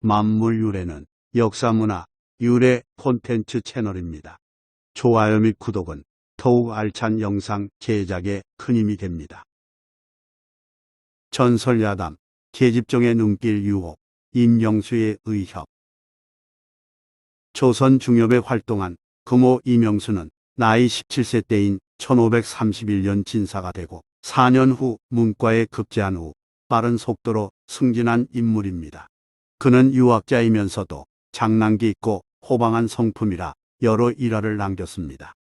만물유래는 역사문화 유래 콘텐츠 채널입니다. 좋아요 및 구독은 더욱 알찬 영상 제작에 큰 힘이 됩니다. 전설야담, 계집종의 눈길 유혹, 임영수의 의협. 조선 중엽에 활동한 금오 임영수는 나이 17세 때인 1531년 진사가 되고 4년 후 문과에 급제한 후 빠른 속도로 승진한 인물입니다. 그는 유학자이면서도 장난기 있고 호방한 성품이라 여러 일화를 남겼습니다.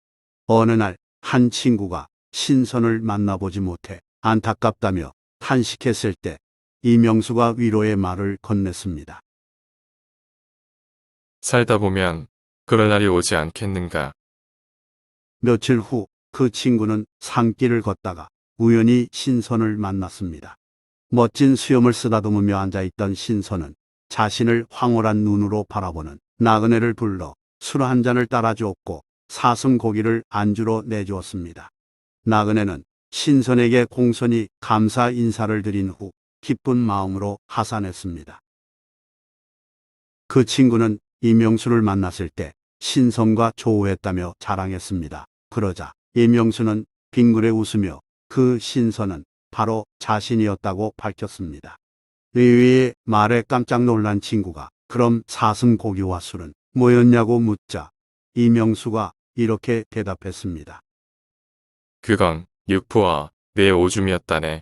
어느 날 한 친구가 신선을 만나보지 못해 안타깝다며 탄식했을 때 임영수가 위로의 말을 건넸습니다. 살다 보면 그럴 날이 오지 않겠는가. 며칠 후 그 친구는 산길을 걷다가 우연히 신선을 만났습니다. 멋진 수염을 쓰다듬으며 앉아있던 신선은 자신을 황홀한 눈으로 바라보는 나그네를 불러 술 한 잔을 따라주었고 사슴고기를 안주로 내주었습니다. 나그네는 신선에게 공손히 감사 인사를 드린 후 기쁜 마음으로 하산했습니다. 그 친구는 임영수를 만났을 때 신선과 조우했다며 자랑했습니다. 그러자 임영수는 빙그레 웃으며 그 신선은 바로 자신이었다고 밝혔습니다. 의외의 말에 깜짝 놀란 친구가 그럼 사슴고기와 술은 뭐였냐고 묻자 임영수가 이렇게 대답했습니다. 그건 육포와 내 오줌이었다네.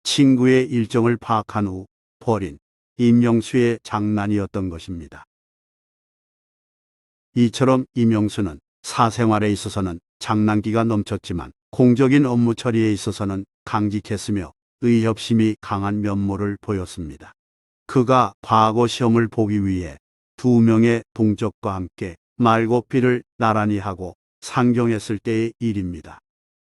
친구의 일정을 파악한 후 버린 임영수의 장난이었던 것입니다. 이처럼 임영수는 사생활에 있어서는 장난기가 넘쳤지만 공적인 업무 처리에 있어서는 강직했으며 의협심이 강한 면모를 보였습니다. 그가 과거 시험을 보기 위해 2명의 동적과 함께 말고피를 나란히 하고 상경했을 때의 일입니다.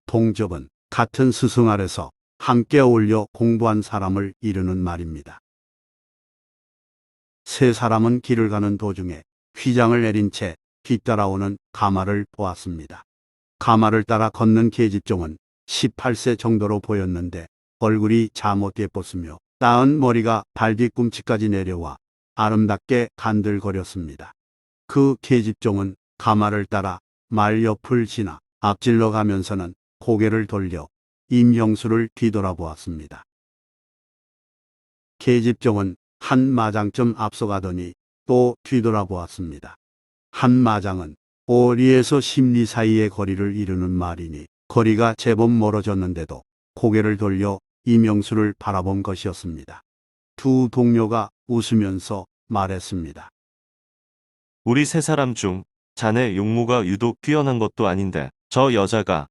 동적은 같은 스승 아래서 함께 어울려 공부한 사람을 이르는 말입니다. 세 사람은 길을 가는 도중에 휘장을 내린 채 뒤따라오는 가마를 보았습니다. 가마를 따라 걷는 계집종은 18세 정도로 보였는데 얼굴이 잠옷 예뻤으며 따은 머리가 발뒤꿈치까지 내려와 아름답게 간들거렸습니다. 그 계집종은 가마를 따라 말 옆을 지나 앞질러 가면서는 고개를 돌려 임영수를 뒤돌아보았습니다. 계집종은 한 마장쯤 앞서가더니 또 뒤돌아보았습니다. 한 마장은 오리에서 십리 사이의 거리를 이루는 말이니 거리가 제법 멀어졌는데도 고개를 돌려 임영수를 바라본 것이었습니다. 두 동료가 웃으면서 말했습니다. 우리 세 사람 중 자네 용모가 유독 뛰어난 것도 아닌데 저 여자가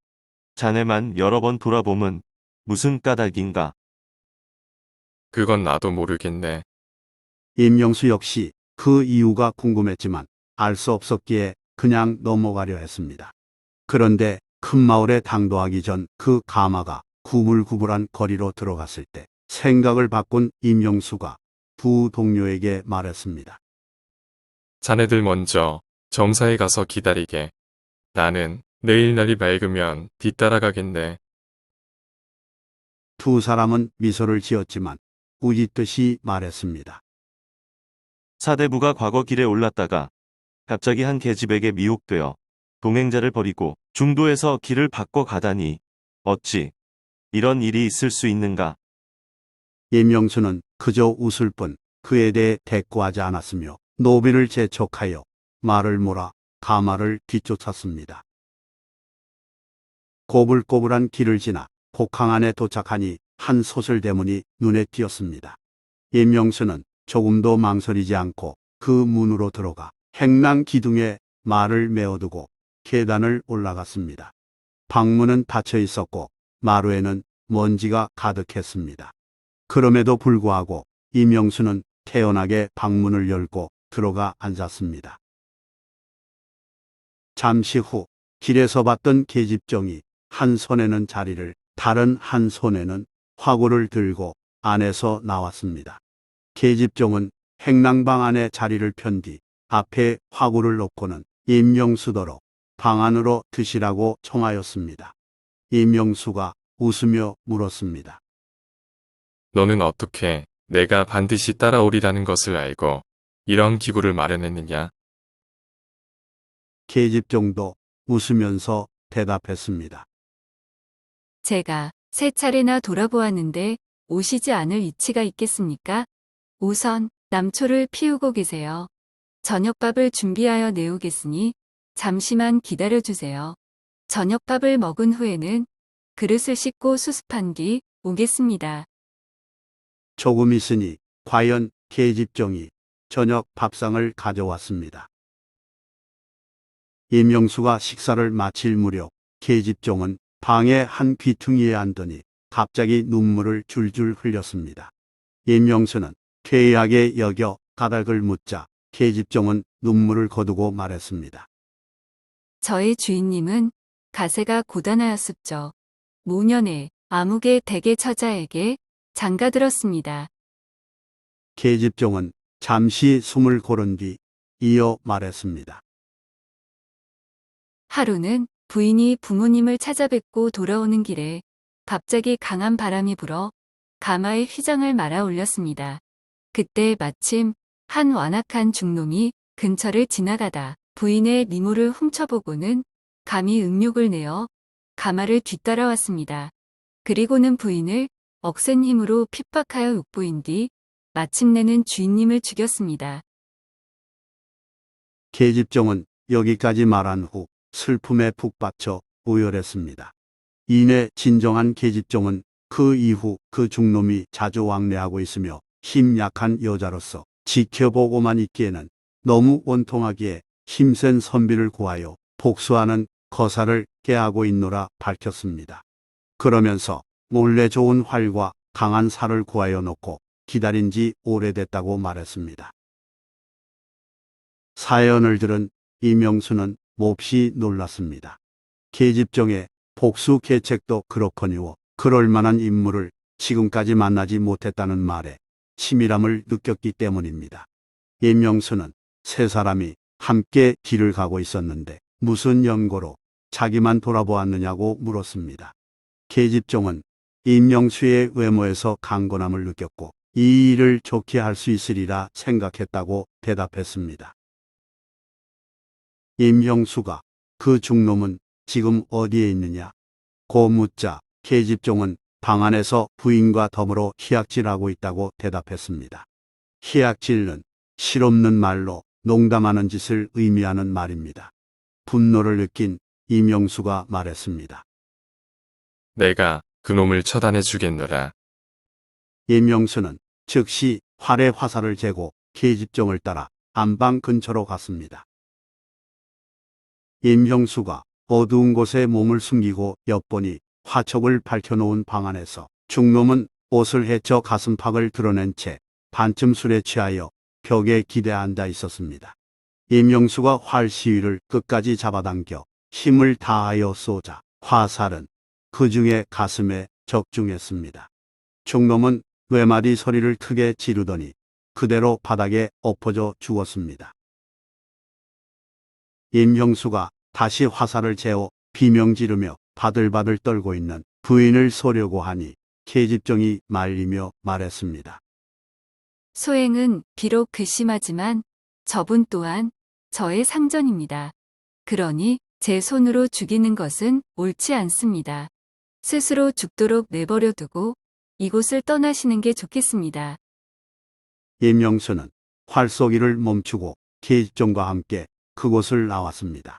자네만 여러 번 돌아보면 무슨 까닭인가? 그건 나도 모르겠네. 임영수 역시 그 이유가 궁금했지만 알 수 없었기에 그냥 넘어가려 했습니다. 그런데 큰 마을에 당도하기 전 그 가마가 구불구불한 거리로 들어갔을 때 생각을 바꾼 임영수가 두 동료에게 말했습니다. 자네들 먼저 점사에 가서 기다리게. 나는 내일 날이 밝으면 뒤따라가겠네. 두 사람은 미소를 지었지만 우짓듯이 말했습니다. 사대부가 과거 길에 올랐다가 갑자기 한 계집에게 미혹되어 동행자를 버리고 중도에서 길을 바꿔 가다니 어찌 이런 일이 있을 수 있는가? 임영수는 그저 웃을 뿐 그에 대해 대꾸하지 않았으며 노비를 재촉하여 말을 몰아 가마를 뒤쫓았습니다. 꼬불꼬불한 길을 지나 복항 안에 도착하니 한 소설대문이 눈에 띄었습니다. 임영수는 조금도 망설이지 않고 그 문으로 들어가 행랑 기둥에 말을 메어두고 계단을 올라갔습니다. 방문은 닫혀 있었고 마루에는 먼지가 가득했습니다. 그럼에도 불구하고 임영수는 태연하게 방문을 열고 들어가 앉았습니다. 잠시 후 길에서 봤던 계집종이 한 손에는 자리를 다른 한 손에는 화구를 들고 안에서 나왔습니다. 계집종은 행랑방 안에 자리를 편 뒤 앞에 화구를 놓고는 임영수더러 방 안으로 드시라고 청하였습니다. 임영수가 웃으며 물었습니다. 너는 어떻게 내가 반드시 따라오리라는 것을 알고 이런 기구를 마련했느냐? 계집종도 웃으면서 대답했습니다. 제가 세 차례나 돌아보았는데 오시지 않을 이치가 있겠습니까? 우선 남초를 피우고 계세요. 저녁밥을 준비하여 내오겠으니 잠시만 기다려 주세요. 저녁밥을 먹은 후에는 그릇을 씻고 수습한 뒤 오겠습니다. 조금 있으니 과연 계집종이 저녁 밥상을 가져왔습니다. 임영수가 식사를 마칠 무렵 계집종은 방의 한 귀퉁이에 앉더니 갑자기 눈물을 줄줄 흘렸습니다. 임영수는 괴이하게 여겨 까닭을 묻자 계집종은 눈물을 거두고 말했습니다. 저의 주인님은 가세가 고단하였습죠. 모년에 암흑의 대개 처자에게 장가들었습니다. 계집종은 잠시 숨을 고른 뒤 이어 말했습니다. 하루는 부인이 부모님을 찾아뵙고 돌아오는 길에 갑자기 강한 바람이 불어 가마에 휘장을 말아 올렸습니다. 그때 마침 한 완악한 중놈이 근처를 지나가다 부인의 미모를 훔쳐보고는 감히 응욕을 내어 가마를 뒤따라왔습니다. 그리고는 부인을 억센 힘으로 핍박하여 욕보인 뒤 마침내는 주인님을 죽였습니다. 계집종은 여기까지 말한 후 슬픔에 푹 빠져 오열했습니다. 이내 진정한 계집종은 그 이후 그 중놈이 자주 왕래하고 있으며 힘 약한 여자로서 지켜보고만 있기에는 너무 원통하기에 힘센 선비를 구하여 복수하는 거사를 깨하고 있노라 밝혔습니다. 그러면서 몰래 좋은 활과 강한 살을 구하여 놓고 기다린 지 오래됐다고 말했습니다. 사연을 들은 이명수는 몹시 놀랐습니다. 계집종의 복수 계책도 그렇거니와 그럴 만한 인물을 지금까지 만나지 못했다는 말에 치밀함을 느꼈기 때문입니다. 임영수는 세 사람이 함께 길을 가고 있었는데 무슨 연고로 자기만 돌아보았느냐고 물었습니다. 계집종은 임영수의 외모에서 강건함을 느꼈고 이 일을 좋게 할 수 있으리라 생각했다고 대답했습니다. 임영수가 그 중놈은 지금 어디에 있느냐? 고 묻자 계집종은 방 안에서 부인과 더불어 희약질하고 있다고 대답했습니다. 희약질은 실없는 말로 농담하는 짓을 의미하는 말입니다. 분노를 느낀 임영수가 말했습니다. 내가 그놈을 처단해 주겠노라. 임영수는 즉시 활에 화살을 재고 계집종을 따라 안방 근처로 갔습니다. 임영수가 어두운 곳에 몸을 숨기고 엿보니 화촉을 밝혀놓은 방 안에서 중놈은 옷을 헤쳐 가슴팍을 드러낸 채 반쯤 술에 취하여 벽에 기대 앉아 있었습니다. 임영수가 활 시위를 끝까지 잡아당겨 힘을 다하여 쏘자 화살은 그 중에 가슴에 적중했습니다. 중놈은 뇌마디 소리를 크게 지르더니 그대로 바닥에 엎어져 죽었습니다. 임형수가 다시 화살을 재어 비명 지르며 바들바들 떨고 있는 부인을 쏘려고 하니 계집종이 말리며 말했습니다. 소행은 비록 괘씸하지만 저분 또한 저의 상전입니다. 그러니 제 손으로 죽이는 것은 옳지 않습니다. 스스로 죽도록 내버려 두고 이곳을 떠나시는 게 좋겠습니다. 임영수는 활쏘기를 멈추고 계집종과 함께 그곳을 나왔습니다.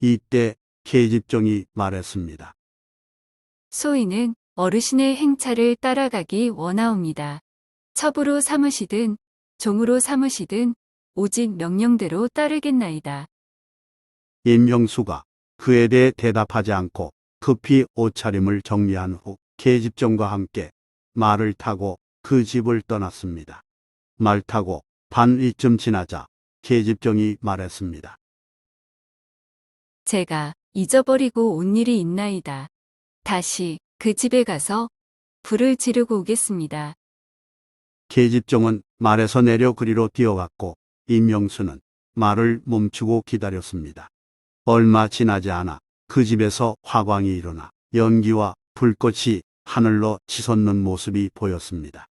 이때 계집종이 말했습니다. 소인은 어르신의 행차를 따라가기 원하옵니다. 첩으로 삼으시든 종으로 삼으시든 오직 명령대로 따르겠나이다. 임영수가 그에 대해 대답하지 않고 급히 옷차림을 정리한 후 계집종과 함께 말을 타고 그 집을 떠났습니다. 말 타고 반 이쯤 지나자 계집종이 말했습니다. 제가 잊어버리고 온 일이 있나이다. 다시 그 집에 가서 불을 지르고 오겠습니다. 계집종은 말에서 내려 그리로 뛰어갔고 임영수는 말을 멈추고 기다렸습니다. 얼마 지나지 않아 그 집에서 화광이 일어나 연기와 불꽃이 하늘로 치솟는 모습이 보였습니다.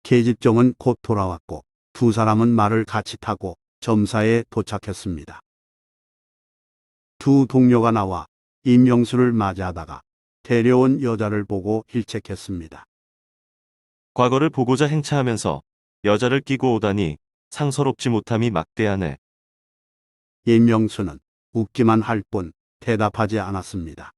계집종은 곧 돌아왔고 두 사람은 말을 같이 타고 점사에 도착했습니다. 두 동료가 나와 임영수를 맞이하다가 데려온 여자를 보고 일책했습니다. 과거를 보고자 행차하면서 여자를 끼고 오다니 상서롭지 못함이 막대하네. 임영수는 웃기만 할 뿐 대답하지 않았습니다.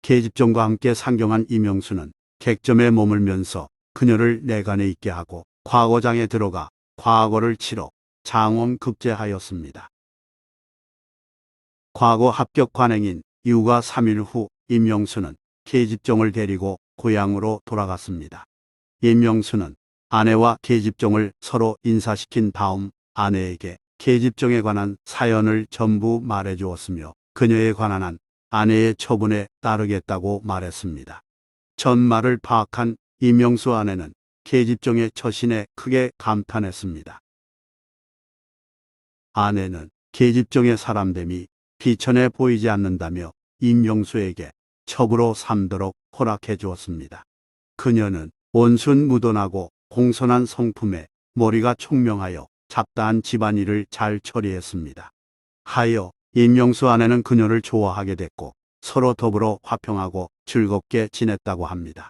계집종과 함께 상경한 임영수는 객점에 머물면서 그녀를 내관에 있게 하고 과거장에 들어가 과거를 치러 장엄급제하였습니다. 과거 합격 관행인 유가 3일 후 임영수는 계집종을 데리고 고향으로 돌아갔습니다. 임영수는 아내와 계집종을 서로 인사시킨 다음 아내에게 계집종에 관한 사연을 전부 말해주었으며 그녀에 관한 한 아내의 처분에 따르겠다고 말했습니다. 전말을 파악한 임영수 아내는 계집종의 처신에 크게 감탄했습니다. 아내는 계집종의 사람됨이 비천해 보이지 않는다며 임영수에게 첩으로 삼도록 허락해 주었습니다. 그녀는 온순무돈하고 공손한 성품에 머리가 총명하여 잡다한 집안일을 잘 처리했습니다. 하여 임영수 아내는 그녀를 좋아하게 됐고 서로 더불어 화평하고 즐겁게 지냈다고 합니다.